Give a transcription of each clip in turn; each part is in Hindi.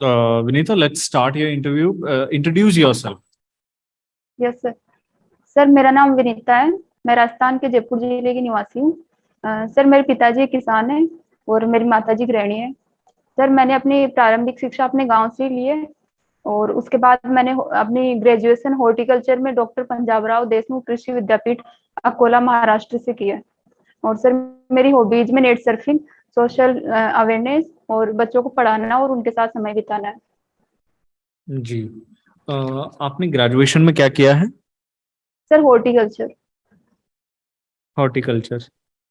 Vinita, let's start your interview. Introduce yourself. Yes sir. Sir मेरा नाम विनीता है। मैं राजस्थान के जयपुर जिले की निवासी हूँ। सर मेरे पिताजी एक किसान हैं और मेरी माताजी गृहिणी है। सर मैंने अपनी प्रारंभिक शिक्षा अपने गांव से ली है और उसके बाद मैंने अपनी ग्रेजुएशन हॉर्टिकल्चर में डॉक्टर पंजाब राव देशमुख कृषि विद्यापीठ अकोला महाराष्ट्र से की है। और सर मेरी हॉबीज में नेट सर्फिंग, सोशल अवेयरनेस और बच्चों को पढ़ाना और उनके साथ समय बिताना है। जी। आपने ग्रेजुएशन में क्या किया है? Sir horticulture. हॉर्टिकल्चर।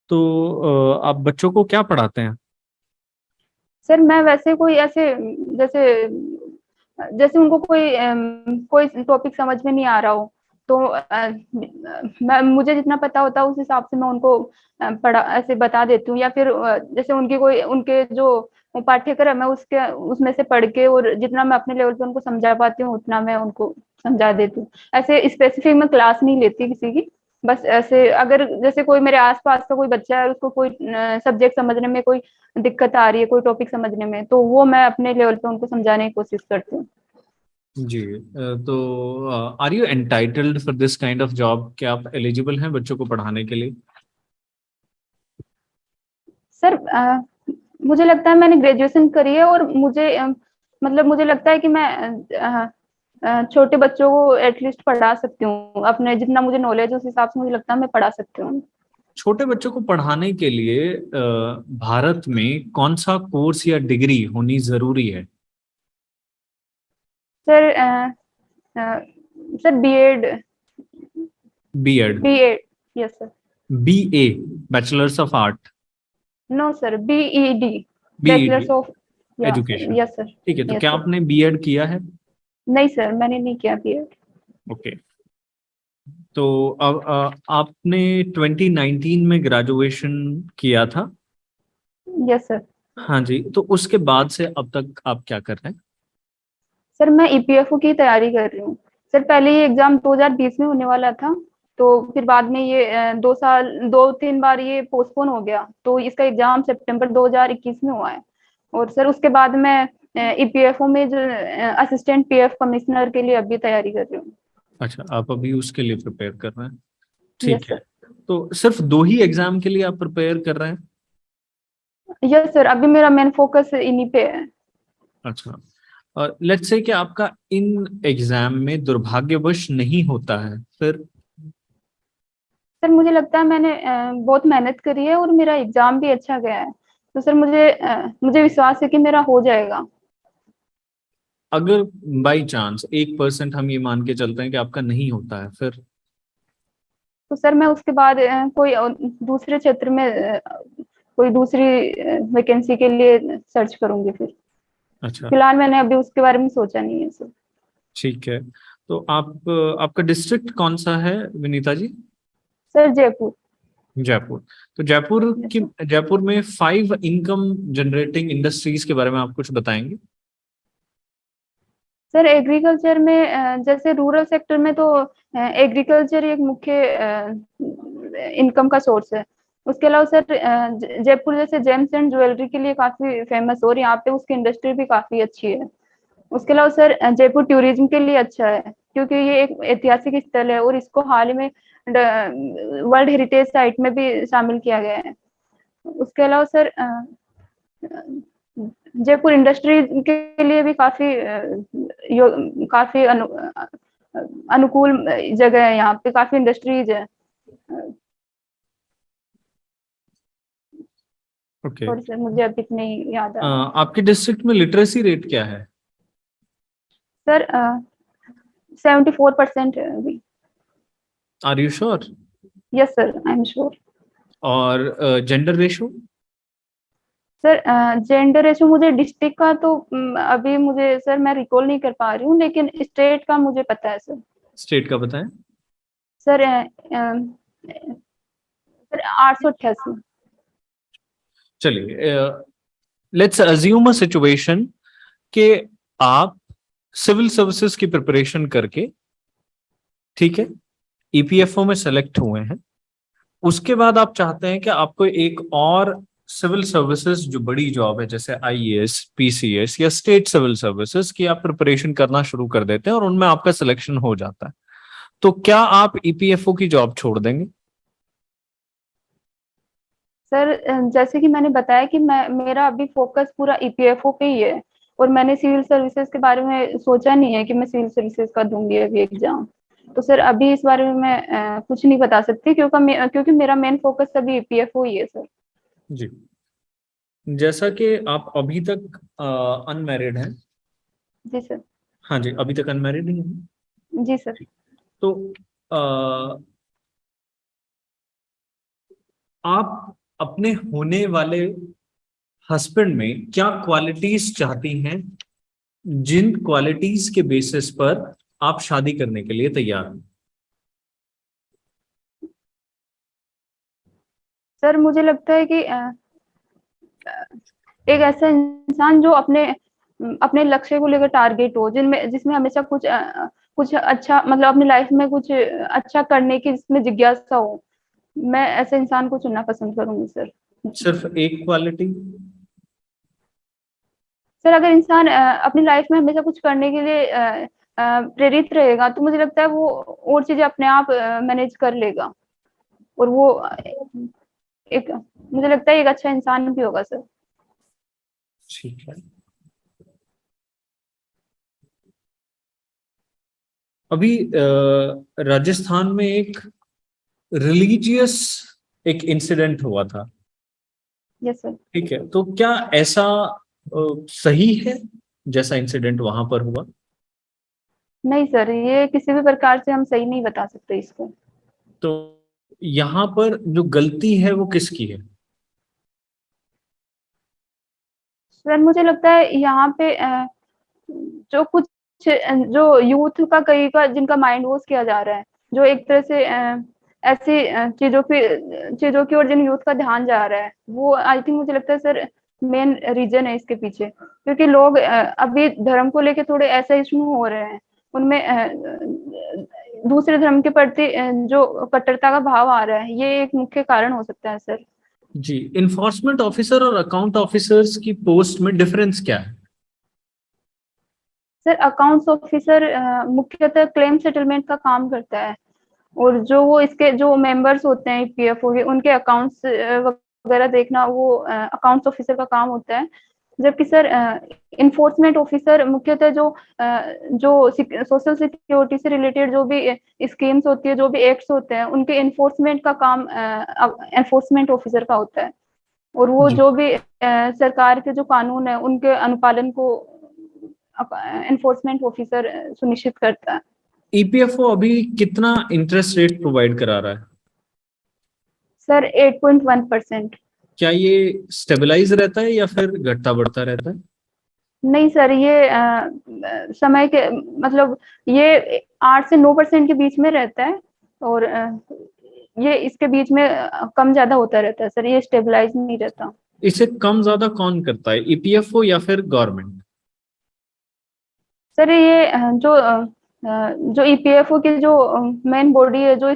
तो आप बच्चों को क्या पढ़ाते हैं? सर मैं वैसे कोई ऐसे जैसे जैसे उनको कोई टॉपिक समझ में नहीं आ रहा हो तो मैं मुझे जितना पता होता है उस हिसाब से मैं उनको पढ़ा ऐसे बता देती हूँ, या फिर जैसे उनकी कोई उनके जो पाठ्यक्रम है उसके उसमें से पढ़ के और जितना मैं अपने लेवल पे उनको समझा पाती हूँ उतना मैं उनको समझा देती हूँ। ऐसे स्पेसिफिक मैं क्लास नहीं लेती किसी की। बस ऐसे अगर जैसे कोई मेरे आसपास का कोई बच्चा है और उसको कोई सब्जेक्ट समझने में कोई दिक्कत आ रही है, कोई टॉपिक समझने में, तो वो मैं अपने लेवल पे उनको समझाने की कोशिश करती हूँ। जी। तो are you entitled for this kind of job? क्या आप एलिजिबल हैं बच्चों को पढ़ाने के लिए? सर मुझे लगता है मैंने ग्रेजुएशन करी है और मुझे मतलब मुझे लगता है कि मैं छोटे बच्चों को एटलीस्ट पढ़ा सकती हूँ। अपने जितना मुझे नॉलेज है उस हिसाब से मुझे लगता है मैं पढ़ा सकती हूँ। छोटे बच्चों को पढ़ाने के लिए भारत में कौन सा कोर्स या डिग्री होनी जरूरी है? Sir sir B Ed. B Ed? B Ed. Yes sir. BA, bachelors of art? No sir, B E D, B E D bachelors of. Education? Yes sir. ठीक है, तो यस क्या सर। आपने बीएड किया है? नहीं सर, मैंने नहीं किया बीएड। ओके। तो अब आपने 2019 में ग्रेजुएशन किया था? Yes sir. हाँ जी, तो उसके बाद से अब तक आप क्या कर रहे हैं? सर मैं ईपीएफओ की तैयारी कर रही हूँ। सर पहले ये एग्जाम 2020 में होने वाला था, तो फिर बाद में ये 2 साल 2-3 बार ये पोस्टपोन हो गया, तो इसका एग्जाम सितंबर 2021 में हुआ है। और सर उसके बाद मैं ईपीएफओ में जो असिस्टेंट पीएफ कमिश्नर के लिए अभी तैयारी कर रही हूँ। अच्छा, आप अभी उसके लिए प्रिपेयर कर रहे हैं। यस ठीक है। सर। तो सिर्फ दो ही एग्जाम के लिए आप प्रिपेयर कर रहे हैं? यस सर, अभी मेरा मेन फोकस इन्हीं पे है। अच्छा। और लेट्स से कि आपका इन एग्जाम में दुर्भाग्यवश नहीं होता है, फिर? सर मुझे लगता है मैंने बहुत मेहनत करी है और मेरा एग्जाम भी अच्छा गया है, तो सर मुझे विश्वास है कि मेरा हो जाएगा। अगर बाई चांस 1% हम ये मान के चलते हैं कि आपका नहीं होता है, फिर? तो सर मैं उसके बाद कोई दूसरे क्षेत्र में कोई दूसरी वैकेंसी के लिए सर्च करूंगी फिर। अच्छा। फिलहाल मैंने अभी उसके बारे में सोचा नहीं है सर। ठीक है। तो आपका डिस्ट्रिक्ट कौन सा है, विनीता जी? सर जयपुर। जयपुर। तो जयपुर यस की सर। जयपुर में 5 इनकम जनरेटिंग इंडस्ट्रीज के बारे में आप कुछ बताएंगे? सर एग्रीकल्चर में जैसे रूरल सेक्टर में तो एग्रीकल्चर एक मुख्य इनकम का सोर्स है। उसके अलावा सर जयपुर जैसे जेम्स एंड ज्वेलरी के लिए काफी फेमस और यहाँ पे उसकी इंडस्ट्री भी काफी अच्छी है। उसके अलावा सर जयपुर टूरिज्म के लिए अच्छा है क्योंकि ये एक ऐतिहासिक स्थल है और इसको हाल ही में वर्ल्ड हेरिटेज साइट में भी शामिल किया गया है। उसके अलावा सर जयपुर इंडस्ट्री के लिए भी काफी अनुकूल जगह है, यहाँ पे काफी इंडस्ट्रीज है। ओके। और सर मुझे अभी नहीं याद आ रहा। आपके डिस्ट्रिक्ट में लिटरेसी रेट क्या है? सर 74% है अभी। Are you sure? Yes sir, I am sure. और gender ratio? Sir gender ratio मुझे डिस्ट्रिक्ट का तो अभी मुझे सर मैं रिकॉल नहीं कर पा रही हूँ, लेकिन स्टेट का मुझे पता है सर। स्टेट का बताएं। Sir sir 888। चलिए, लेट्स अज्यूम अ सिचुएशन कि आप सिविल सर्विसेज की प्रिपरेशन करके, ठीक है, ईपीएफओ में सेलेक्ट हुए हैं। उसके बाद आप चाहते हैं कि आपको एक और सिविल सर्विसेज जो बड़ी जॉब है जैसे आईएएस, पीसीएस या स्टेट सिविल सर्विसेज की आप प्रिपरेशन करना शुरू कर देते हैं और उनमें आपका सिलेक्शन हो जाता है, तो क्या आप ईपीएफओ की जॉब छोड़ देंगे? सर जैसे कि मैंने बताया कि मैं मेरा अभी फोकस पूरा ईपीएफओ पे ही है, और मैंने सिविल सर्विसेज के बारे में सोचा नहीं है कि मैं सिविल सर्विसेज का दूंगी अभी एग्जाम। तो सर अभी इस बारे में मैं कुछ नहीं बता सकती, क्योंकि मेरा मेन फोकस अभी ईपीएफओ ही है सर। जी, जैसा कि आप अभी तक अनमैरिड हैं। जी सर। हाँ जी, अभी तक अनमैरिड ही हैं। जी सर। तो अ, आप अपने होने वाले हस्बैंड में क्या क्वालिटीज चाहती हैं जिन क्वालिटीज के बेसिस पर आप शादी करने के लिए तैयार हैं? सर मुझे लगता है कि एक ऐसा इंसान जो अपने लक्ष्य को लेकर टारगेट हो, जिनमें जिसमें हमेशा कुछ अच्छा, मतलब अपनी लाइफ में कुछ अच्छा करने की जिसमें जिज्ञासा हो। मैं ऐसे इंसान को चुनना पसंद करूंगी सर। सिर्फ एक क्वालिटी? सर अगर इंसान अपनी लाइफ में हमेशा कुछ करने के लिए प्रेरित रहेगा, तो मुझे लगता है वो और चीजें अपने आप मैनेज कर लेगा, और वो एक मुझे लगता है एक अच्छा इंसान भी होगा सर। ठीक है। अभी राजस्थान में एक रिलीजियस एक इंसिडेंट हुआ था, यस सर। ठीक है, तो क्या ऐसा सही है जैसा इंसिडेंट वहां पर हुआ? नहीं सर, ये किसी भी प्रकार से हम सही नहीं बता सकते इसको। तो यहाँ पर जो गलती है वो किसकी है? सर मुझे लगता है यहाँ पे जो कुछ जो यूथ का कई का जिनका माइंड वॉश किया जा रहा है, जो एक तरह से ऐसी चीजों की ओर जिन यूथ का ध्यान जा रहा है, वो आई थिंक मुझे लगता है सर मेन रीजन है इसके पीछे। क्योंकि लोग अभी धर्म को लेके थोड़े ऐसा इश्यू हो रहे हैं, उनमें दूसरे धर्म के प्रति जो कट्टरता का भाव आ रहा है, ये एक मुख्य कारण हो सकता है सर। जी, इन्फोर्समेंट ऑफिसर और अकाउंट ऑफिसर्स की पोस्ट में डिफरेंस क्या है? सर अकाउंट्स ऑफिसर मुख्यतः क्लेम सेटलमेंट का काम करता है, और जो वो इसके जो मेंबर्स होते हैं ईपीएफओ के, उनके अकाउंट्स वगैरह देखना वो अकाउंट्स ऑफिसर का काम होता है। जबकि सर इन्फोर्समेंट ऑफिसर मुख्यतः जो सोशल सिक्योरिटी से रिलेटेड जो भी स्कीम्स होती है, जो भी एक्ट्स होते हैं, उनके इन्फोर्समेंट का काम एनफोर्समेंट ऑफिसर का होता है। और वो जी, जो भी सरकार के जो कानून है उनके अनुपालन को एनफोर्समेंट ऑफिसर सुनिश्चित करता है। ईपीएफओ अभी कितना इंटरेस्ट रेट प्रोवाइड करा रहा है? सर 8.1%। क्या ये स्टेबलाइज रहता है या फिर घटता बढ़ता रहता है? नहीं सर, ये समय के मतलब ये 8 से 9% के बीच में रहता है, और ये इसके बीच में कम ज्यादा होता रहता है सर, ये स्टेबलाइज नहीं रहता। इसे कम ज्यादा कौन करता है, ईपीएफओ या फिर गवर्नमेंट? सर ये जो ईपीएफओ की जो मेन बॉडी है, जो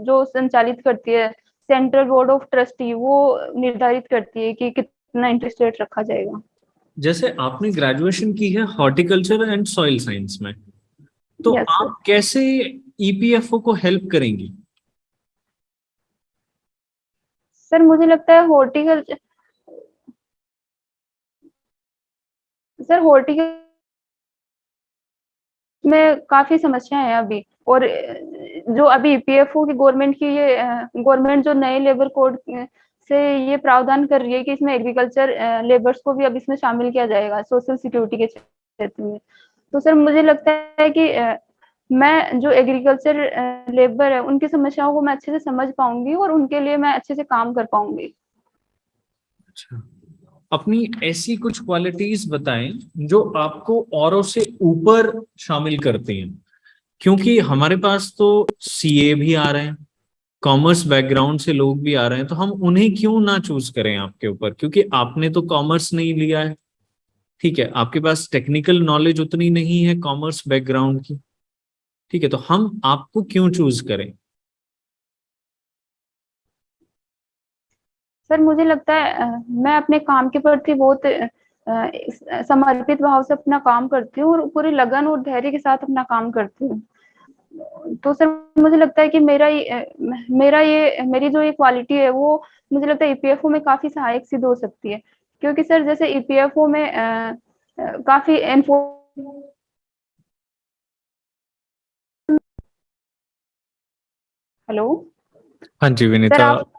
जो संचालित करती है, सेंट्रल बोर्ड ऑफ ट्रस्टी, वो निर्धारित करती है कि कितना इंटरेस्ट रेट रखा जाएगा। जैसे आपने ग्रेजुएशन की है हॉर्टिकल्चर एंड सॉइल साइंस में, तो यस सर। आप कैसे ईपीएफओ को हेल्प करेंगी? सर मुझे लगता है हॉर्टिकल्चर सर हॉर्टिकल्चर में काफी समस्याएं हैं अभी, और जो अभी ईपीएफओ की गवर्नमेंट की ये गवर्नमेंट जो नए लेबर कोड से ये प्रावधान कर रही है कि इसमें एग्रीकल्चर लेबर्स को भी अब इसमें शामिल किया जाएगा सोशल सिक्योरिटी के क्षेत्र में। तो सर मुझे लगता है कि मैं जो एग्रीकल्चर लेबर है उनकी समस्याओं को मैं अच्छे से समझ पाऊंगी, और उनके लिए मैं अच्छे से काम कर पाऊंगी। अच्छा, अपनी ऐसी कुछ क्वालिटीज बताएं जो आपको औरों से ऊपर शामिल करती हैं, क्योंकि हमारे पास तो सीए भी आ रहे हैं, कॉमर्स बैकग्राउंड से लोग भी आ रहे हैं, तो हम उन्हें क्यों ना चूज करें आपके ऊपर, क्योंकि आपने तो कॉमर्स नहीं लिया है, ठीक है, आपके पास टेक्निकल नॉलेज उतनी नहीं है कॉमर्स बैकग्राउंड की, ठीक है, तो हम आपको क्यों चूज करें? सर मुझे लगता है मैं अपने काम के प्रति बहुत समर्पित भाव से अपना काम करती हूँ और पूरी लगन और धैर्य के साथ अपना काम करती हूँ। तो सर मुझे लगता है कि मेरी जो ये क्वालिटी है वो मुझे लगता है ईपीएफओ में काफी सहायक सिद्ध हो सकती है, क्योंकि सर जैसे ईपीएफओ में काफी इन्फो हेलो हाँ जी सर विनीता, आप।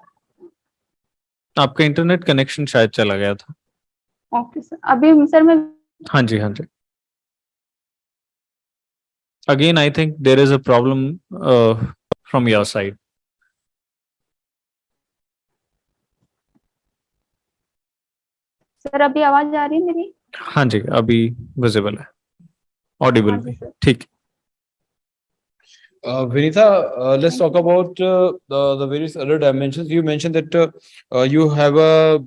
आपका इंटरनेट कनेक्शन शायद चला गया था। ओके सर, अभी सर मैं। हाँ जी, हाँ जी। Again, I think there is a problem from your side. Sir अभी आवाज आ रही है मेरी? हाँ जी, अभी विजिबल है, ऑडिबल हाँ जी भी। सर। ठीक। Vinitha, let's talk about the various other dimensions. You mentioned that you have uh,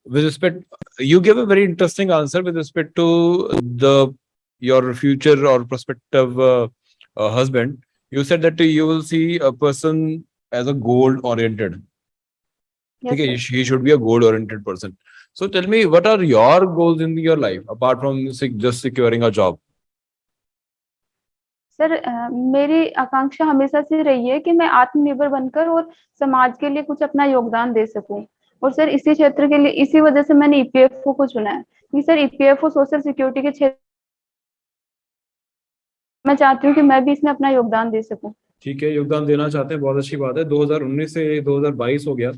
with respect, you gave a very interesting answer with respect to the your future or prospective husband. You said that you will see a person as a goal oriented. Yes Okay, sir. he should be a goal oriented person. So tell me, what are your goals in your life apart from just securing a job? Sir मेरी आकांक्षा हमेशा से रही है कि मैं आत्मनिर्भर बनकर और समाज के लिए कुछ अपना योगदान दे सकूं। और सर इसी क्षेत्र के लिए, इसी वजह से मैंने ईपीएफओ को चुना है, क्योंकि सर ईपीएफओ सोशल सिक्योरिटी के क्षेत्र मैं चाहती हूँ कि मैं भी इसमें अपना योगदान दे सकूं। ठीक है, योगदान देना चाहते हैं, बहुत अच्छी बात है। 2019 से 2022 हो गया,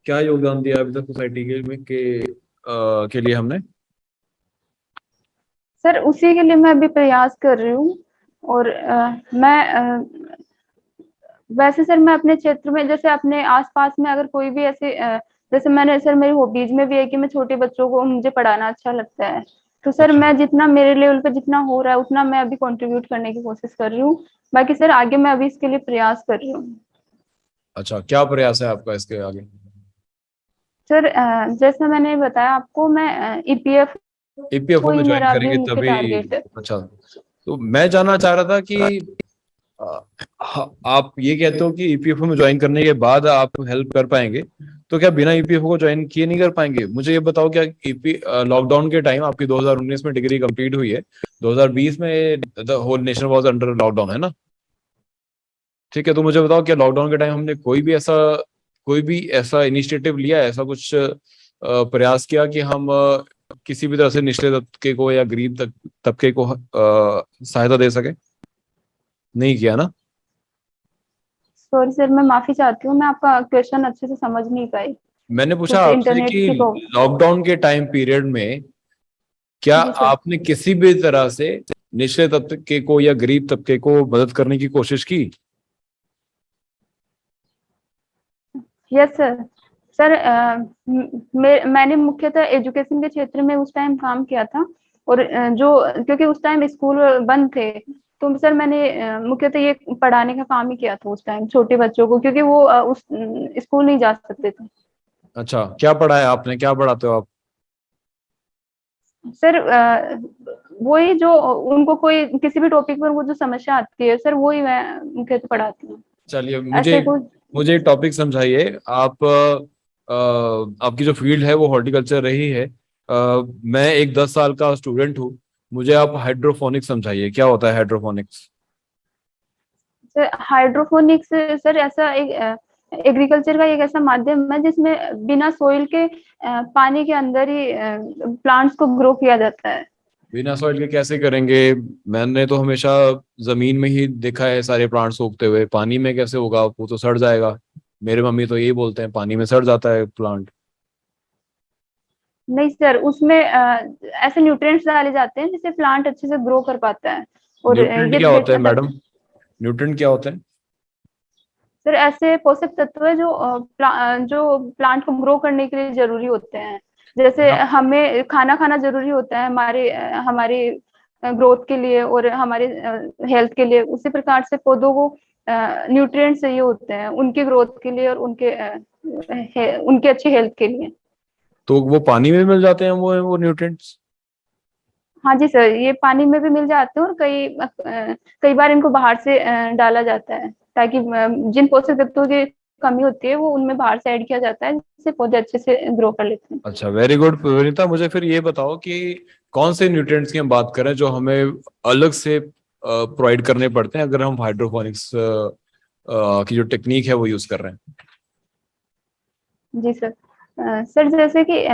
क्या योगदान दिया अभी तक सोसाइटी के लिए हमने? सर उसी के लिए मैं अभी प्रयास कर रही हूँ। और वैसे सर मैं अपने क्षेत्र में, जैसे अपने आसपास में अगर कोई भी ऐसे जैसे मैंने सर मेरी हॉबीज में भी है कि मैं छोटे बच्चों को, मुझे पढ़ाना अच्छा लगता है। तो सर अच्छा। मैं जितना मेरे लेवल पे जितना हो रहा है उतना मैं अभी कंट्रीब्यूट करने की कोशिश कर रही हूँ। बाकी सर आगे मैं अभी इसके लिए प्रयास कर रही हूँ। अच्छा, क्या प्रयास है आपका इसके आगे? सर जैसा मैंने बताया आपको, मैं ईपीएफ को ईपीएफओ में ही ज्वाइन मेरा अभी करेंगे मुख्य तभी? टारगेट है। अच्छा, तो मैं जानना चाह रहा था कि आप ये कहते हो कि ईपीएफओ में ज्वाइन करने के बाद आप हेल्प कर पाएंगे, तो क्या बिना ईपीएफओ को ज्वाइन किए नहीं कर पाएंगे? मुझे ये बताओ, क्या ईपी लॉकडाउन के टाइम आपकी 2019 में डिग्री कंप्लीट हुई है, 2020 में the whole nation was under lockdown, है ना? ठीक है, तो मुझे बताओ, क्या लॉकडाउन के टाइम हमने कोई भी ऐसा इनिशिएटिव लिया है, ऐसा कुछ प्रयास किया कि हम किसी भी तरह से निचले तबके को या गरीब तबके को सहायता दे सके? नहीं किया ना? सॉरी सर, मैं माफी चाहती हूँ, मैं आपका क्वेश्चन अच्छे से समझ नहीं पाई। मैंने पूछा कुछ आपसे इंटरनेट कि की प्रॉब्लम। लॉकडाउन के टाइम पीरियड में क्या जी सर। आपने किसी भी तरह से निचले तबके को या गरीब तबके को मदद करने की कोशिश की? Yes sir. सर मैंने मुख्यतः एजुकेशन के क्षेत्र में उस टाइम काम किया था। और क्योंकि उस टाइम स्कूल बंद थे, तो सर मैंने मुख्यतः ये पढ़ाने का काम ही किया था उस टाइम छोटे बच्चों को, क्योंकि वो उस स्कूल नहीं जा सकते थे। अच्छा, क्या पढ़ाया आपने, क्या पढ़ाते हो आप? सर वही जो उनको कोई किसी भी टॉपिक पर वो जो समस्या आती है सर, वही मैं मुख्यतः पढ़ाती हूँ। चलिए, मुझे ऐसे कुछ। मुझे टॉपिक समझाइए आप। आपकी जो फील्ड है वो हॉर्टिकल्चर रही है। मैं एक 10 साल का स्टूडेंट हूँ, मुझे आप हाइड्रोफोनिक्स समझाइए, क्या होता है हाइड्रोफोनिक्स? सर हाइड्रोपोनिक्स सर ऐसा एक एग्रीकल्चर का एक ऐसा माध्यम है जिसमें बिना सोइल के पानी के अंदर ही प्लांट्स को ग्रो किया जाता है। बिना सॉइल के कैसे करेंगे? मैंने तो हमेशा जमीन में ही देखा है सारे प्लांट्स उगते हुए, पानी में कैसे होगा? वो तो सड़ जाएगा। मेरे मम्मी तो यही बोलते हैं, पानी में सड़ जाता है प्लांट। नहीं सर, उसमें ऐसे न्यूट्रिएंट्स डाले जाते हैं जिससे प्लांट अच्छे से ग्रो कर पाता है। और न्यूट्रिएंट ये क्या होता है देखा जाता मैडम? है न्यूट्रिएंट क्या होता है? सर, ऐसे पोषक तत्व है जो जो प्लांट को ग्रो करने के लिए जरूरी होते हैं। जैसे हाँ। हमें खाना खाना जरूरी होता है हमारे ग्रोथ के लिए और हमारे हेल्थ के लिए, उसी प्रकार से पौधों को न्यूट्रिएंट्स चाहिए होते हैं उनकी ग्रोथ के लिए और उनके अच्छी हेल्थ के लिए। तो वो पानी में मिल जाते हैं वो न्यूट्रिएंट्स? हाँ जी सर, ये पानी में भी मिल जाते हैं और कई बार इनको बाहर से डाला जाता है, ताकि जिन पोषक तत्वों की कमी होती है वो उनमें बाहर से ऐड किया जाता है, जिससे पौधे अच्छे से ग्रो कर लेते हैं। अच्छा, वेरी गुड विनीता। मुझे फिर ये बताओ कि कौन से न्यूट्रिएंट्स की हम बात करें जो हमें अलग से प्रोवाइड करने पड़ते हैं अगर हम हाइड्रोपोनिक्स की जो टेक्निक है वो यूज कर रहे हैं। जी सर। सर जैसे कि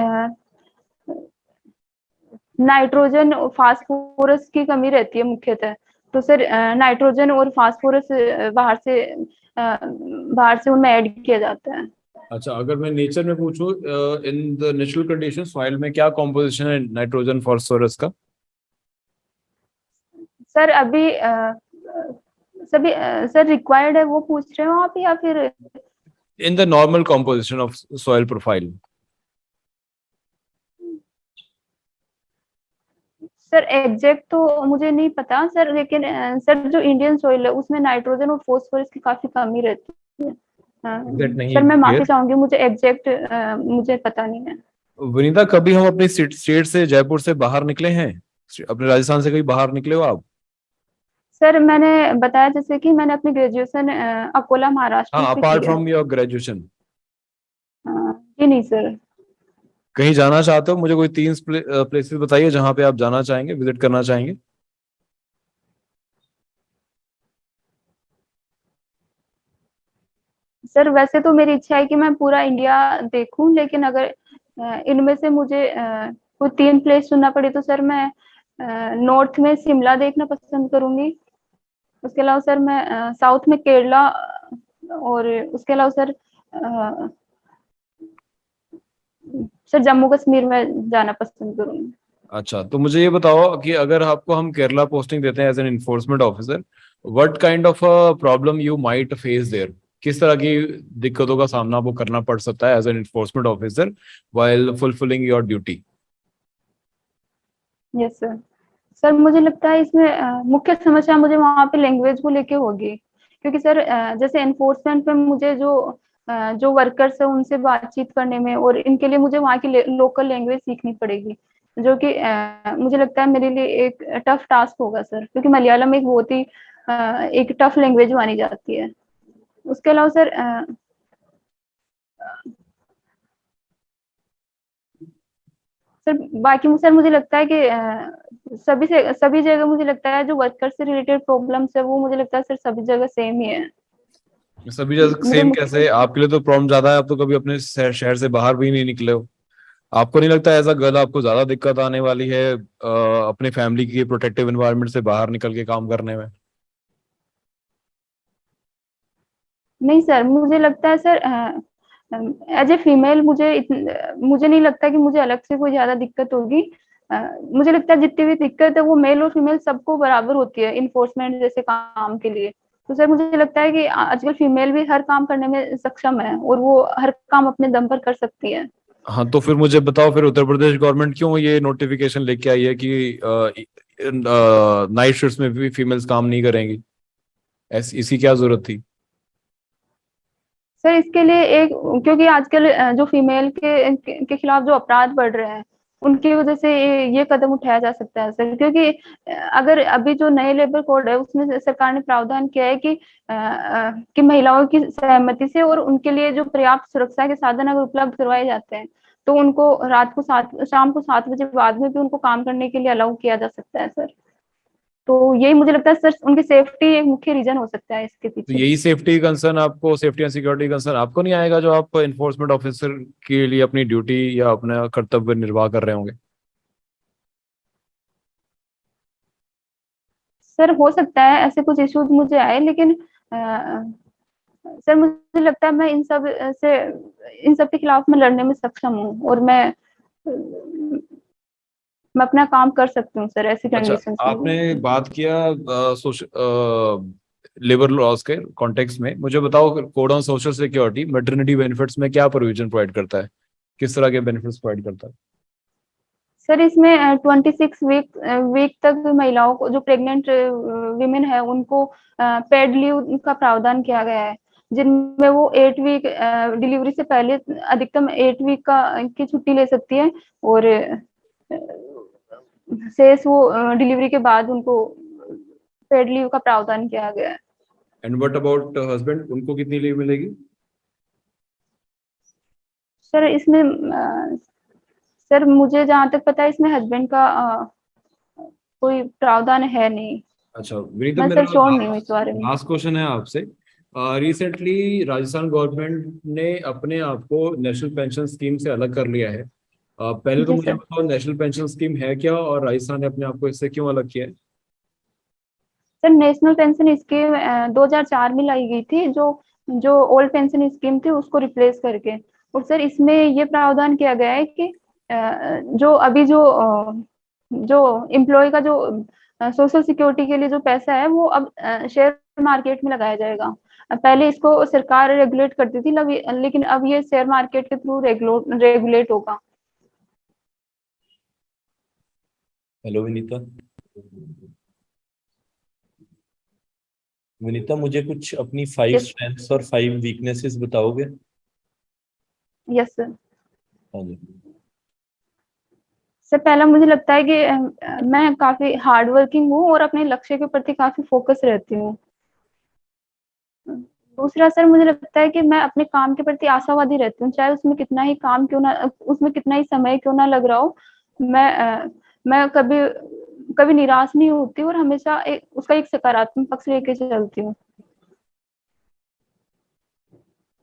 नाइट्रोजन और फास्फोरस की कमी रहती है मुख्यतः, तो सर नाइट्रोजन और फास्फोरस बाहर से उनमें ऐड किया जाता है। अच्छा, अगर मैं नेचर में पूछूं, in the natural condition soil में क्या कॉम्पोजिशन है नाइट्रोजन फॉस्फोरस का? सर अभी सभी सर रिक्वायर्ड है वो पूछ रहे हो आप, या फिर in the normal composition of soil profile. Sir exact तो मुझे नहीं पता सर, लेकिन सर जो इंडियन सॉइल है उसमें नाइट्रोजन और फॉस्फोरस की काफी कमी रहती है। एग्जैक्ट नहीं सर मैं माफी क्लियर। चाहूंगी, मुझे एग्जैक्ट मुझे पता नहीं है। विनीता, कभी हम अपनी स्टेट से, जयपुर से बाहर निकले हैं? अपने राजस्थान से कहीं बाहर निकले हो आप? सर मैंने बताया जैसे कि मैंने अपनी ग्रेजुएशन अकोला महाराष्ट्र हाँ, से अपार्ट की है। फ्रॉम योर ग्रेजुएशन जी नहीं सर। कहीं जाना चाहते हो? मुझे कोई 3 प्लेसेस बताइए जहां पे आप जाना चाहेंगे, विजिट करना चाहेंगे। सर वैसे तो मेरी इच्छा है कि मैं पूरा इंडिया देखूं, लेकिन अगर इनमें से मुझे कोई 3 प्लेस चुनना पड़े तो सर मैं नॉर्थ में शिमला देखना पसंद करूंगी। उसके अलावा सर मैं साउथ में केरला, और उसके अलावा सर जम्मू कश्मीर में जाना पसंद करूंगी। अच्छा, तो मुझे ये बताओ कि अगर आपको हम केरला पोस्टिंग देते हैं as an enforcement officer, what kind of a problem you might face there? किस तरह की दिक्कतों का सामना आपको करना पड़ सकता है as an enforcement officer while fulfilling your duty? Yes sir. Sir मुझे लगता है इसमें मुख्य समस्या मुझे वहाँ पे लैंग्वेज को लेके होगी, क्योंकि सर जैसे एनफोर्समेंट में मुझे जो वर्कर्स है उनसे बातचीत करने में, और इनके लिए मुझे वहाँ की लोकल लैंग्वेज सीखनी पड़ेगी, जो कि मुझे लगता है मेरे लिए एक टफ टास्क होगा सर, क्योंकि मलयालम एक बहुत ही एक टफ लैंग्वेज मानी जाती है। उसके अलावा सर सर बाकी सर मुझे लगता है कि सभी जगह मुझे लगता है जो वर्कर से रिलेटेड प्रॉब्लम्स है वो मुझे लगता है सर सभी जगह सेम ही है। सभी जगह मुझे सेम कैसे? आपके लिए तो प्रॉब्लम ज्यादा है, आप तो कभी अपने शहर से बाहर भी नहीं निकले हो। आपको नहीं लगता एज अ गर्ल आपको ज्यादा दिक्कत आने वाली है अपने फैमिली की प्रोटेक्टिव एनवायरनमेंट से बाहर निकल के काम करने में? नहीं सर, मुझे लगता है सर एज ए फीमेल मुझे नहीं लगता कि मुझे अलग से कोई ज्यादा दिक्कत होगी। मुझे लगता है जितनी भी दिक्कत है वो मेल और फीमेल सबको बराबर होती है इन्फोर्समेंट जैसे काम के लिए। तो सर मुझे लगता है कि आजकल फीमेल भी हर काम करने में सक्षम है, और वो हर काम अपने दम पर कर सकती है। हाँ, तो फिर मुझे बताओ, फिर उत्तर प्रदेश गवर्नमेंट क्यों ये नोटिफिकेशन लेके आई है कि नाइट शिफ्ट्स में भी फीमेल्स काम नहीं करेंगी? ऐसी इसकी क्या जरूरत थी? सर इसके लिए एक, क्योंकि आजकल जो फीमेल के खिलाफ जो अपराध बढ़ रहे हैं उनकी वजह से ये कदम उठाया जा सकता है सर, क्योंकि अगर अभी जो नए लेबर कोड है उसमें सरकार ने प्रावधान किया है कि महिलाओं की सहमति से और उनके लिए जो पर्याप्त सुरक्षा के साधन अगर उपलब्ध करवाए जाते हैं तो उनको शाम को 7 बजे बाद में भी उनको काम करने के लिए अलाउ किया जा सकता है सर। तो यही मुझे लगता है सर उनकी सेफ्टी एक मुख्य रीजन हो सकता है इसके तो पीछे। यही सेफ्टी कंसर्न आपको, सेफ्टी एंड सिक्योरिटी कंसर्न आपको नहीं आएगा जो आप इन्फोर्समेंट ऑफिसर के लिए अपनी ड्यूटी या अपना कर्तव्य निर्वाह कर रहे होंगे? सर हो सकता है ऐसे कुछ इश्यूज मुझे आए, लेकिन सर मुझे लगता है मैं इन सब के खिलाफ मैं लड़ने में सक्षम हूँ, और मैं अपना काम कर सकती हूँ सर ऐसी अच्छा, कंडीशंस में भी। आपने बात किया लेबर लॉज के कॉन्टेक्स्ट में। मुझे बताओ, code on social security maternity benefits में क्या प्रोविजन प्रोवाइड करता है? किस तरह के बेनिफिट्स प्रोवाइड करता है? सर इसमें 26 वीक तक महिलाओं को, जो प्रेग्नेंट वीमेन है उनको पेड लीव का प्रावधान किया गया है, जिनमें वो 8 वीक डिलीवरी से पहले अधिकतम 8 वीक की छुट्टी ले सकती है, और शेष वो डिलीवरी के बाद उनको पेड लीव का प्रावधान किया गया है। एंड व्हाट अबाउट हस्बैंड, उनको कितनी लीव मिलेगी? सर इसमें सर मुझे जहाँ तक पता है इसमें हस्बैंड का कोई प्रावधान है नहीं। अच्छा विनीता, मैं मेरा सर श्योर नहीं हूँ इस बारे में। लास्ट क्वेश्चन है आपसे। रिसेंटली राजस्थान गवर्नमेंट ने अपने आप को नेशनल पेंशन स्कीम से अलग कर लिया है। पहले तो जी मुझे सर। बताओ नेशनल पेंशन स्कीम है क्या, और राजस्थान ने अपने आप को इससे क्यों अलग किया है? सर नेशनल पेंशन स्कीम 2004 में लाई गई थी, जो जो ओल्ड पेंशन स्कीम थी उसको रिप्लेस करके। और सर इसमें ये प्रावधान किया गया है कि जो अभी जो एम्प्लॉय का जो सोशल सिक्योरिटी के लिए जो पैसा है वो अब शेयर मार्केट में लगाया जाएगा। पहले इसको सरकार रेगुलेट करती थी, लेकिन अब ये शेयर मार्केट के थ्रू रेगुलेट होगा। हेलो विनीता। विनीता, मुझे कुछ अपनी 5 यस। स्ट्रेंथ्स और 5 वीकनेसेस बताओगे? Yes sir. हाँ जी। सर पहला मुझे लगता है कि मैं काफी हार्ड वर्किंग हूँ और अपने लक्ष्य के प्रति काफी फोकस रहती हूँ। दूसरा सर मुझे लगता है कि मैं अपने काम के प्रति आशावादी रहती हूँ, चाहे उसमें कितना ही काम क्यों ना, उसमें कितना ही समय क्यों ना लग रहा हो। मैं कभी कभी निराश नहीं होती और हमेशा उसका एक सकारात्मक पक्ष लेके चलती हूँ।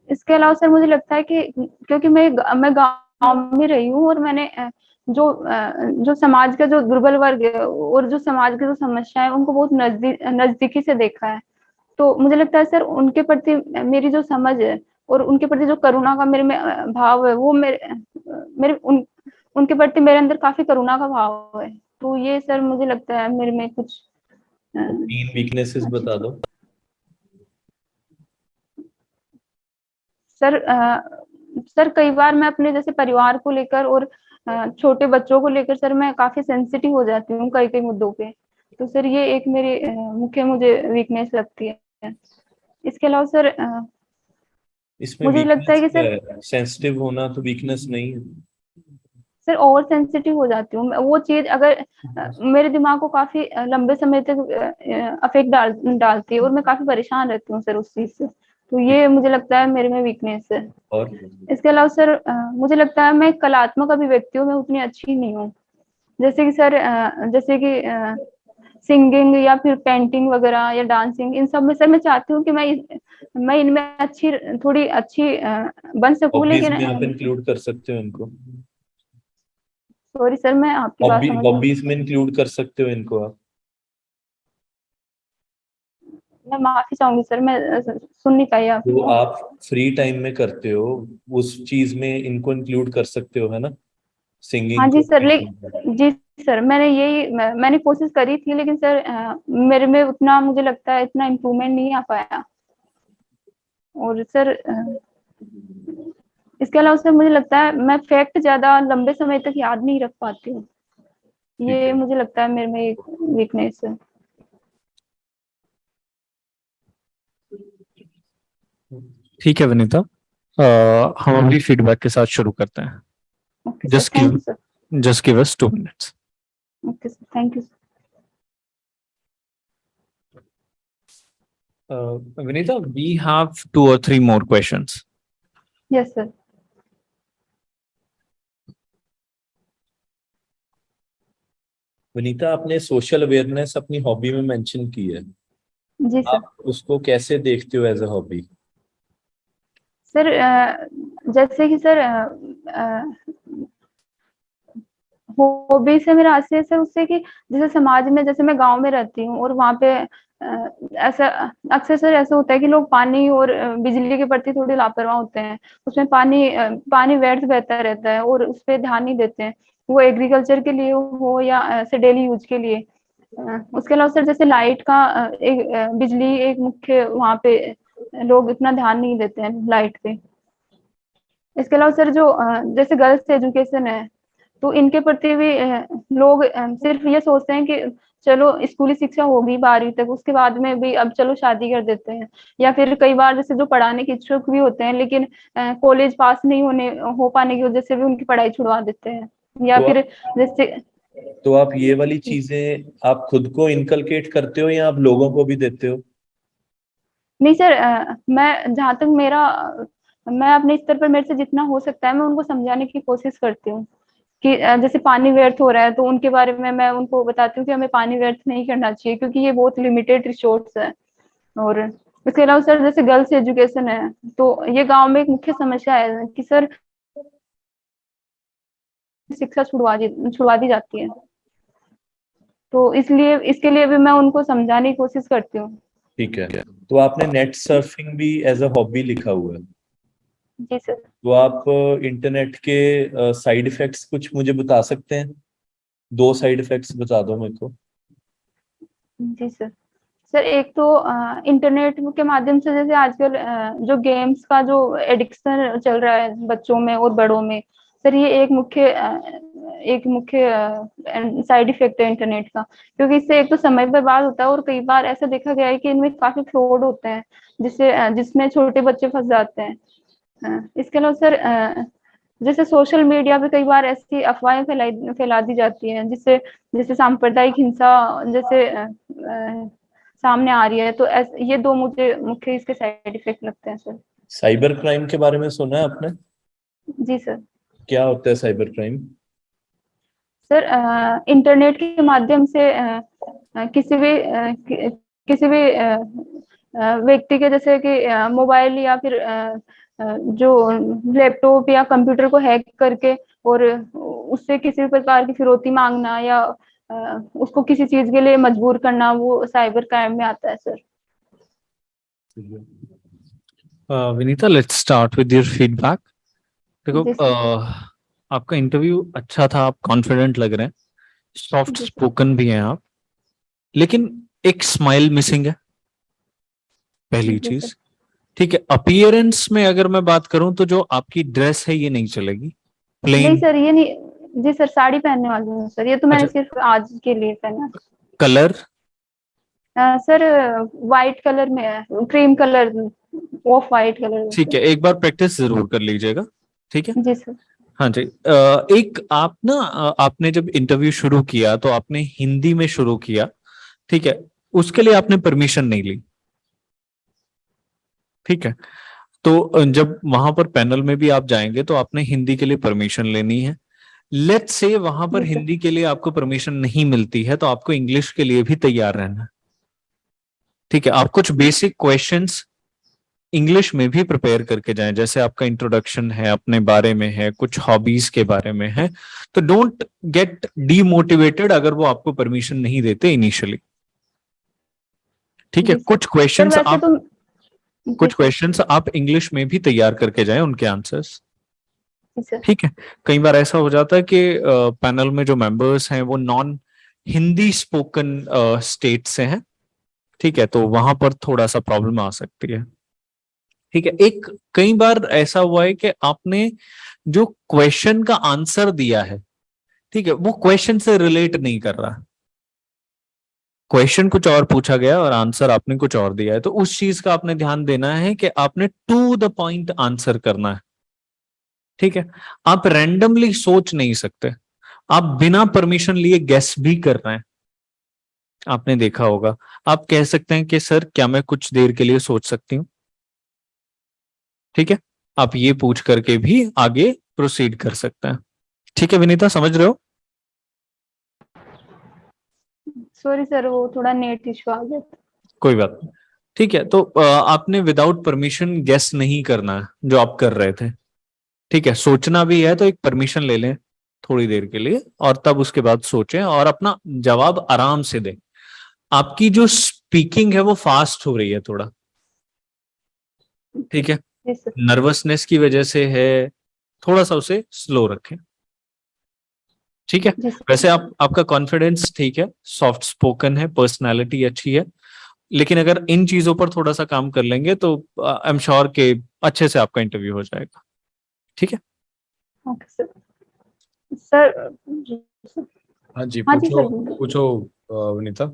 इसके अलावा सर मुझे लगता है कि क्योंकि मैं गांव में रही हूँ और मैंने जो समाज का जो दुर्बल वर्ग है और जो समाज की जो समस्या है उनको बहुत नजदीकी से देखा है। तो मुझे लगता है सर उनके प्रति मेरी जो समझ है और उनके प्रति जो करुणा का मेरे में भाव है, वो उनके प्रति मेरे अंदर काफी करुणा का भाव है। तो ये सर मुझे लगता है मेरे में कुछ और 3 वीकनेसेस अच्छी बता चीज। दो। सर सर कई बार मैं अपने जैसे परिवार को लेकर और छोटे बच्चों को लेकर सर मैं काफी सेंसिटिव हो जाती हूँ कई कई मुद्दों पे। तो सर ये एक मेरी मुख्य मुझे वीकनेस लगती है। इसके अलावा सर इसमें मुझे लगता है वीकनेस कि क्या सर है? सेंसिटिव होना तो वीकनेस नहीं है। सर ओवर सेंसिटिव हो जाती हूँ वो चीज अगर मेरे दिमाग को काफी लंबे समय तक अफेक्ट डालती है और मैं काफी परेशान रहती हूँ सर उस चीज से। तो ये मुझे लगता है मेरे में वीकनेस है। और इसके अलावा सर मुझे लगता है मैं कलात्मक अभिव्यक्तियों में उतनी अच्छी नहीं हूँ। जैसे कि सर जैसे कि सिंगिंग या फिर पेंटिंग वगैरह या डांसिंग, इन सब में सर मैं चाहती हूँ कि मैं इनमें अच्छी थोड़ी अच्छी बन सकूं, हॉबीज लेकिन में आप इंक्लूड कर सकते हो इनको। सॉरी सर मैं आपकी बात समझ नहीं। हॉबीज में इंक्लूड कर सकते हो इनको आप। मैं माफी चाहूंगी सर, मैं सुन नहीं पाई जो आपको। आप फ्री टाइम में करते हो उस चीज में इनको इंक्लूड कर सकते हो, है ना? हाँ सिंगिंग जी को सर, painting को। जी सर मैंने कोशिश करी थी, लेकिन सर मेरे में उतना मुझे लगता है इतना इम्प्रूवमेंट नहीं आ पाया। और सर इसके अलावा सर मुझे लगता है मैं फैक्ट ज्यादा लंबे समय तक याद नहीं रख पाती हूँ। ठीक ये है। मुझे लगता है मेरे में एक वीकनेस है। ठीक है विनीता, हम अभी फीडबैक के साथ शुरू करते हैं। Okay sir, just thank give you sir. Just give us 2 minutes। Okay sir, thank you sir. Vinita, we have 2 or 3 more questions. Yes sir. Vanita, आपने सोशल अवेयरनेस अपनी हॉबी में मेंशन की है। जी सर। आप उसको कैसे देखते हो एज अ हॉबी? सर जैसे कि सर हॉबी से मेरा आशय सर उससे कि जैसे समाज में, जैसे मैं गांव में रहती हूँ और वहाँ पे ऐसा अक्सर सर ऐसा होता है कि लोग पानी और बिजली के प्रति थोड़े लापरवाह होते हैं। उसमें पानी व्यर्थ बहता रहता है और उस पर ध्यान नहीं देते हैं, वो एग्रीकल्चर के लिए हो या ऐसे डेली यूज के लिए। उसके अलावा सर जैसे लाइट का बिजली एक मुख्य वहाँ पे लोग इतना ध्यान नहीं देते हैं लाइट पे। इसके अलावा सर जो जैसे गर्ल्स एजुकेशन है, तो इनके प्रति भी लोग सिर्फ ये सोचते हैं कि चलो स्कूली शिक्षा होगी 12वीं तक, उसके बाद में भी अब चलो शादी कर देते हैं। या फिर कई बार जैसे जो पढ़ाने के इच्छुक भी होते हैं लेकिन कॉलेज पास नहीं हो पाने की वजह से भी उनकी पढ़ाई छुड़वा देते हैं। या तो फिर आप जैसे तो आप ये वाली चीजें आप खुद को इनकलकेट करते हो या आप लोगों को भी देते हो? नहीं सर, मैं जहाँ तक मेरा मैं अपने स्तर पर मेरे से जितना हो सकता है मैं उनको समझाने की कोशिश करती हूँ कि जैसे पानी व्यर्थ हो रहा है तो उनके बारे में मैं उनको बताती हूँ कि हमें पानी व्यर्थ नहीं करना चाहिए क्योंकि ये बहुत लिमिटेड रिसोर्स है। और इसके अलावा सर जैसे गर्ल्स एजुकेशन है तो ये गांव में एक मुख्य समस्या है कि सर शिक्षा छुड़वा दी जाती है, तो इसलिए इसके लिए भी मैं उनको समझाने की कोशिश करती हूँ। ठीक है, तो आपने नेट सर्फिंग भी एज अ हॉबी लिखा हुआ है, जी सर। तो आप इंटरनेट के साइड इफेक्ट्स कुछ मुझे बता सकते हैं? 2 साइड इफेक्ट्स बता दो मेरे को। जी सर। सर एक तो इंटरनेट के माध्यम से जैसे आजकल जो गेम्स का जो एडिक्शन चल रहा है बच्चों में और बड़ों में, सर ये एक मुख्य साइड इफेक्ट है इंटरनेट का, क्योंकि इससे एक तो समय बर्बाद होता है और कई बार ऐसा देखा गया है कि इनमें काफी फ्रॉड होते हैं जिसमें छोटे बच्चे फंस जाते हैं। इसके अलावा सर जैसे सोशल मीडिया पे कई बार ऐसी अफवाहें फैला दी जाती हैं जिससे जैसे सांप्रदायिक हिंसा जैसे सामने आ रही है, तो ये दो मुझे मुख्य इसके साइड इफेक्ट लगते हैं सर। साइबर क्राइम के बारे में सुना है आपने? जी सर। क्या होता है साइबर क्राइम? सर इंटरनेट के माध्यम से किसी भी किसी भी व्यक्ति के जैसे कि मोबाइल या फिर जो लैपटॉप या कंप्यूटर को हैक करके और उससे किसी भी प्रकार की फिरौती मांगना या उसको किसी चीज के लिए मजबूर करना, वो साइबर क्राइम में आता है sir. Vinita, let's start with your feedback. देखो, जी सर। आपका इंटरव्यू अच्छा था, आप कॉन्फिडेंट लग रहे हैं, सॉफ्ट जी सर। स्पोकन भी हैं आप, लेकिन एक स्माइल मिसिंग है, पहली जी सर। चीज। ठीक है, अपीयरेंस में अगर मैं बात करूं तो जो आपकी ड्रेस है ये नहीं चलेगी, नहीं प्लेन। सर ये नहीं, जी सर साड़ी पहनने वाली हूँ सर, ये तो मैंने अच्छा, सिर्फ आज के लिए पहना। कलर? सर वाइट कलर में है, cream colour, of white colour ठीक जैसे। है, एक बार प्रैक्टिस जरूर कर लीजिएगा। ठीक है। जी सर। हाँ जी। एक आप ना, आपने जब इंटरव्यू शुरू किया तो आपने हिंदी में शुरू किया, ठीक है, उसके लिए आपने परमिशन नहीं ली। ठीक है, तो जब वहां पर पैनल में भी आप जाएंगे तो आपने हिंदी के लिए परमिशन लेनी है। लेट्स से वहां पर जी सर। हिंदी के लिए आपको परमिशन नहीं मिलती है तो आपको इंग्लिश के लिए भी तैयार रहना है। ठीक है, आप कुछ बेसिक क्वेश्चंस इंग्लिश में भी प्रिपेयर करके जाएं, जैसे आपका इंट्रोडक्शन है, अपने बारे में है, कुछ हॉबीज के बारे में है। तो डोंट गेट डीमोटिवेटेड अगर वो आपको परमिशन नहीं देते इनिशियली। ठीक है, जी सर। सर वैसे तो जी कुछ सर। क्वेश्चंस आप इंग्लिश में भी तैयार करके जाएं, उनके आंसर्स। जी सर। ठीक है, कई बार ऐसा हो जाता है कि पैनल में जो मेंबर्स हैं वो नॉन हिंदी स्पोकन स्टेट से हैं। ठीक है, तो वहां पर थोड़ा सा प्रॉब्लम आ सकती है। ठीक है, एक कई बार ऐसा हुआ है कि आपने जो क्वेश्चन का आंसर दिया है, ठीक है, वो क्वेश्चन से रिलेट नहीं कर रहा। क्वेश्चन कुछ और पूछा गया और आंसर आपने कुछ और दिया है, तो उस चीज का आपने ध्यान देना है कि आपने टू द पॉइंट आंसर करना है। ठीक है, आप रैंडमली सोच नहीं सकते, आप बिना परमिशन लिए गेस भी कर रहे हैं। आपने देखा होगा, आप कह सकते हैं कि सर क्या मैं कुछ देर के लिए सोच सकती हूँ। ठीक है, आप ये पूछ करके भी आगे प्रोसीड कर सकते हैं। ठीक है विनीता, समझ रहे हो? सॉरी सर वो थोड़ा नेट इशू आ गया था। कोई बात नहीं। ठीक है, तो आपने विदाउट परमिशन गेस नहीं करना है जो आप कर रहे थे। ठीक है, सोचना भी है तो एक परमिशन ले लें थोड़ी देर के लिए और तब उसके बाद सोचें और अपना जवाब आराम से दें। आपकी जो स्पीकिंग है वो फास्ट हो रही है थोड़ा। ठीक है, जी सर। नर्वसनेस की वजह से है, थोड़ा सा उसे स्लो रखें। ठीक है, जी सर। वैसे आपका कॉन्फिडेंस ठीक है, सॉफ्ट स्पोकन है, पर्सनालिटी अच्छी है, लेकिन अगर इन चीजों पर थोड़ा सा काम कर लेंगे तो आई एम श्योर के अच्छे से आपका इंटरव्यू हो जाएगा। ठीक है। Okay sir. सर जी सर। हाँ जी, हाँ जी पूछो सर। पूछो विनीता।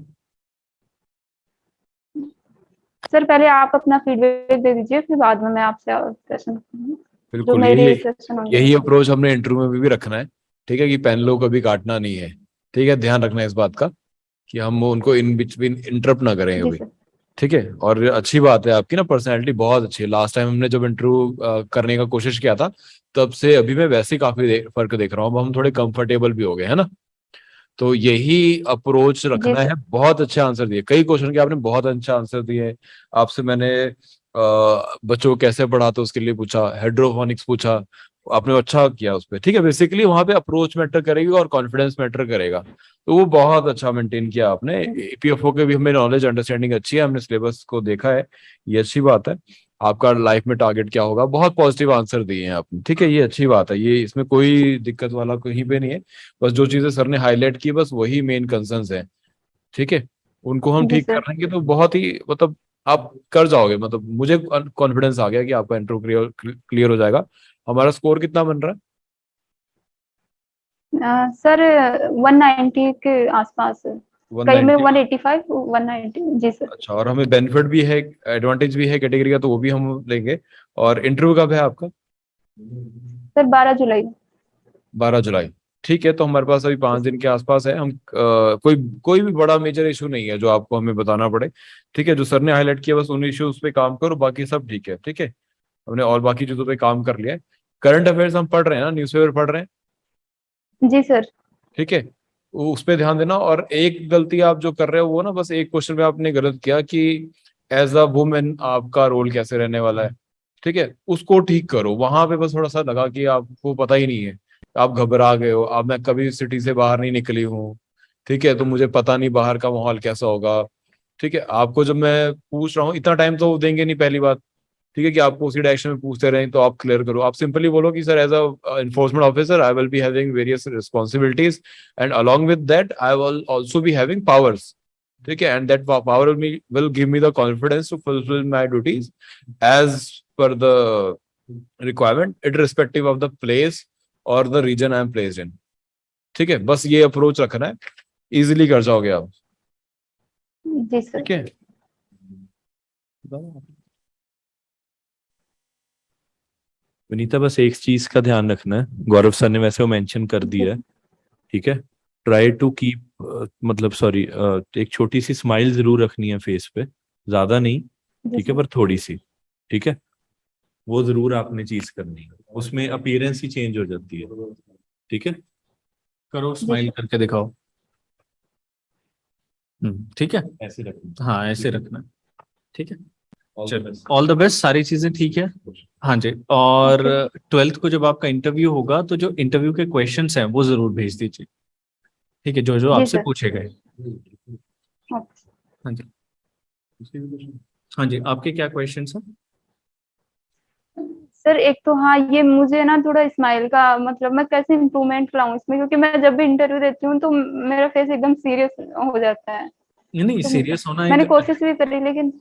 सर पहले आप अपना फीडबैक दे दीजिए फिर बाद में मैं आपसे क्वेश्चन करूंगी, जो बिल्कुल, मेरे यही क्वेश्चन होंगे। यही अप्रोच हमने इंटरव्यू में भी रखना है। ठीक है, कि पैनलों को भी काटना नहीं है। ठीक है, ध्यान रखना है इस बात का कि हम उनको इन बिटवीन इंटरप्ट ना करें जी कभी। सर। ठीक है, और अच्छी बात है आपकी ना, पर्सनैलिटी बहुत अच्छी है। लास्ट टाइम हमने जब इंटरव्यू करने का कोशिश किया था, तब से अभी मैं वैसे ही काफी फर्क देख रहा हूँ। अब हम थोड़े कंफर्टेबल भी हो गए है ना, तो यही अप्रोच जी रखना सर। है। बहुत अच्छे आंसर दिए, कई क्वेश्चन के आपने बहुत अच्छे आंसर दिए। आपसे मैंने बच्चों को कैसे पढ़ाते उसके लिए पूछा, हाइड्रोफोनिक्स पूछा, आपने अच्छा किया उस पर। ठीक है, बेसिकली वहां पे अप्रोच मैटर करेगी और कॉन्फिडेंस मैटर करेगा, तो वो बहुत अच्छा मेंटेन किया आपने। एपीएफओ के भी हमें नॉलेज अंडरस्टैंडिंग अच्छी है, हमने सिलेबस को देखा है, ये अच्छी बात है। आपका लाइफ में टारगेट क्या होगा, बहुत पॉजिटिव आंसर दिए हैं आपने। ठीक है, ये अच्छी बात है, ये इसमें कोई दिक्कत वाला कहीं पे नहीं है। बस जो चीजें सर ने हाईलाइट की, बस वही मेन कंसर्न्स है। ठीक है, उनको हम जी ठीक सर। कर लेंगे तो बहुत ही मतलब आप कर जाओगे। मतलब मुझे कॉन्फिडेंस आ गया कि आपका इंटरव्यू क्लियर क्लियर हो जाएगा। हमारा स्कोर कितना बन रहा है? सर 190 के आसपास है। कई में 190। 185 190। जी सर। अच्छा, और हमें बेनिफिट भी है, एडवांटेज भी है कैटेगरी का, तो वो भी हम लेंगे। और इंटरव्यू कब है आपका? सर 12 जुलाई। 12 जुलाई। ठीक है, तो हमारे पास अभी 5 दिन के आसपास है। हम कोई कोई भी बड़ा मेजर इशू नहीं है जो आपको हमें बताना पड़े। ठीक है, जो सर ने हाईलाइट किया बस उन इश्यूज पे काम करो, बाकी सब ठीक है। ठीक है, हमने और बाकी चीजों पे काम कर लिया है। करंट अफेयर्स हम पढ़ रहे हैं ना, न्यूज़पेपर पढ़ रहे हैं। जी सर। ठीक है, वो उस पे ध्यान देना। और एक गलती आप जो कर रहे हो वो ना, बस एक क्वेश्चन में आपने गलत किया कि एज अ वुमेन आपका रोल कैसे रहने वाला है। ठीक है, उसको ठीक करो। वहां पे बस थोड़ा सा लगा कि आपको पता ही नहीं है, आप घबरा गए हो। अब मैं कभी सिटी से बाहर नहीं निकली हूँ, ठीक है, तो मुझे पता नहीं बाहर का माहौल कैसा होगा। ठीक है, आपको जब मैं पूछ रहा हूँ, इतना टाइम तो वो देंगे नहीं पहली बात। ठीक है, कि आपको उसी डायरेक्शन में पूछते रहें, तो आप क्लियर करो। आप सिंपली बोलो कि sir as a enforcement officer I will be having various responsibilities, and along with that I will also be having powers. ठीक है, and that power will give me the confidence to fulfill my duties as per the requirement irrespective of the place or the region I am placed in. ठीक है, बस ये अप्रोच रखना है, इजिली कर जाओगे आप। जी सर। ठीक है, विनीता, बस एक चीज का ध्यान रखना है, गौरव सर ने वैसे वो मेंशन कर दिया है। ठीक है, ट्राई टू कीप, मतलब सॉरी, एक छोटी सी स्माइल जरूर रखनी है फेस पे, ज्यादा नहीं। जी ठीक है, सर। पर थोड़ी सी। ठीक है, वो जरूर आपने चीज करनी है, उसमें अपीयरेंस ही चेंज हो जाती है। ठीक है, करो, जी स्माइल सर। करके दिखाओ। ठीक है। ऐसे रखना। हाँ, ऐसे रखना है। ठीक है, All the चलो, best. ऑल द बेस्ट, सारी चीजें ठीक है। हाँ जी, और ओके। 12th को जब आपका इंटरव्यू होगा तो जो इंटरव्यू के क्वेश्चंस हैं वो जरूर भेज दीजिए। ठीक है, जो जो जी आपसे सर। पूछे गए। ओके। हाँ जी। हाँ जी, आपके क्या क्वेश्चंस हैं? सर एक तो हाँ, ये मुझे ना थोड़ा स्माइल का मतलब मैं कैसे इम्प्रूवमेंट लाऊं इसमें, क्योंकि मैं जब भी इंटरव्यू देती हूँ तो मेरा फेस एकदम सीरियस हो जाता है। नहीं नहीं, तो सीरियस होना एक मैंने कोशिश भी करी लेकिन।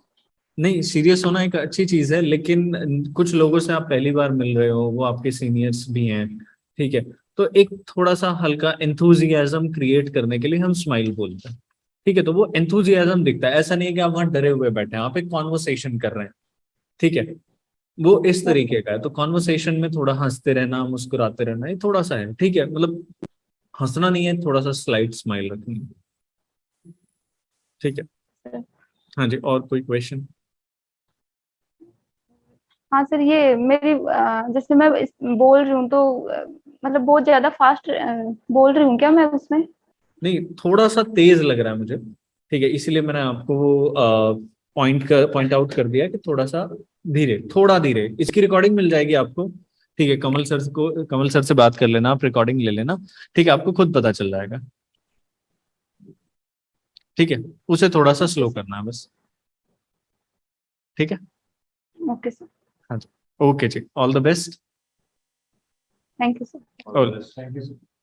नहीं, सीरियस होना एक अच्छी चीज है, लेकिन कुछ लोगों से आप पहली बार मिल रहे हो, वो आपके सीनियर्स भी हैं। ठीक है, तो एक थोड़ा सा हल्का एंथुजियाज्म क्रिएट करने के लिए हम स्माइल बोलते हैं। ठीक है, तो वो एंथुजियाज्म दिखता है, ऐसा नहीं है कि आप वहां डरे हुए बैठे हैं, आप एक कॉन्वर्सेशन कर रहे हैं। ठीक है, वो इस तरीके का है, तो कॉन्वर्सेशन में थोड़ा हंसते रहना, मुस्कुराते रहना, ये थोड़ा सा है। ठीक है, मतलब हंसना नहीं है, थोड़ा सा स्लाइट स्माइल रखनी है। ठीक है। हाँ जी, और कोई क्वेश्चन? हाँ सर, ये मेरी जैसे मैं बोल रही हूँ तो मतलब बहुत ज्यादा फास्ट बोल रही हूँ क्या मैं उसमें? नहीं, थोड़ा सा तेज लग रहा है मुझे। ठीक है, इसीलिए मैंने आपको पॉइंट आउट कर दिया कि थोड़ा सा धीरे, थोड़ा धीरे। इसकी रिकॉर्डिंग मिल जाएगी आपको। ठीक है, कमल सर से बात कर लेना, आप रिकॉर्डिंग ले लेना। ठीक है, आपको खुद पता चल जाएगा। ठीक है, उसे थोड़ा सा ओके स्लो सर। करना है बस। ठीक है। Okay sir. हाँ जी, ओके जी, all the best. Thank you sir. All the best. Thank you.